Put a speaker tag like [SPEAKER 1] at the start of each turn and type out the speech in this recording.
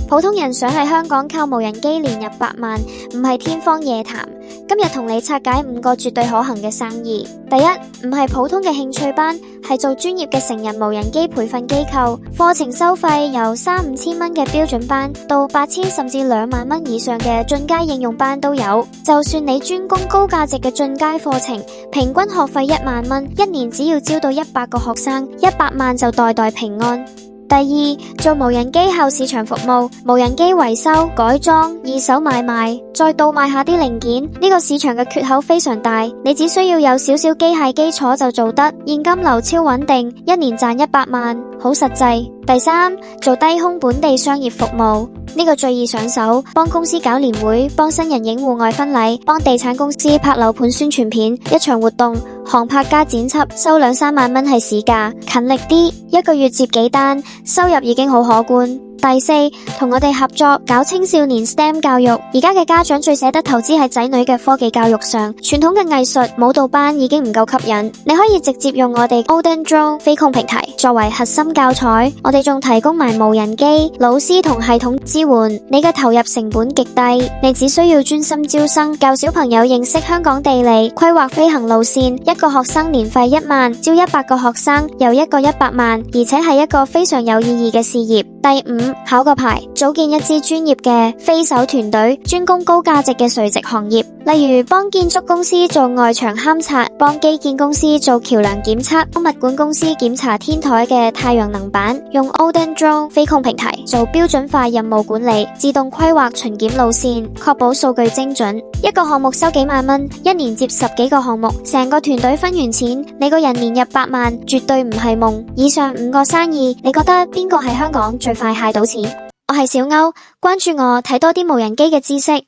[SPEAKER 1] 普通人想喺香港靠無人機年入百萬，唔係天方夜譚。今日同你拆解5個絕對可行嘅生意。第一，唔係普通嘅興趣班，係做專業嘅成人無人機培訓機構。課程收費由3、5千蚊嘅標準班，到8000甚至2萬蚊以上嘅進階應用班都有。就算你專攻高價值嘅進階課程，平均學費1萬蚊，一年只要招到100個學生，100萬就代代平安。第二，做無人機後市場服務，無人機維修、改裝、二手買賣，再倒賣下啲零件，呢個市場嘅缺口非常大，你只需要有少少機械基礎就做得，現金流超穩定，一年賺100萬，好實際。第三，做低空本地商業服務，呢個最易上手，幫公司搞年會，幫新人影戶外婚禮，幫地產公司拍樓盤宣傳片，一場活動航拍加剪輯，收2、3萬蚊係市價，勤力啲，一個月接幾單，收入已經好可觀。第四，同我哋合作搞青少年 STEM 教育，而家嘅家長最捨得投資喺仔女嘅科技教育上，傳統嘅藝術舞蹈班已經唔夠吸引，你可以直接用我哋 Odin Drone 飛控平台作為核心教材，我哋仲提供埋無人機、老師同系統支援，你嘅投入成本極低，你只需要專心招生，教小朋友認識香港地理，規劃飛行路線，一個學生年費1萬，招100個學生又一個100萬，而且係一個非常有意義嘅事業。第五，考個牌，組建一支專業嘅飛手團隊，專攻高價值嘅垂直行業，例如幫建築公司做外牆勘察，幫基建公司做橋樑檢測，幫物管公司檢查天台嘅太陽能板，用 Odin Drone 飛控平台做標準化任務管理，自動規劃巡檢路線，確保數據精準。一個項目收幾萬蚊，一年接10幾個項目，成個團隊分完錢，你個人年入100萬，絕對唔係夢。以上5個生意，你覺得邊個喺香港最快蟹到錢？我係小歐，關注我睇多啲無人機嘅知識。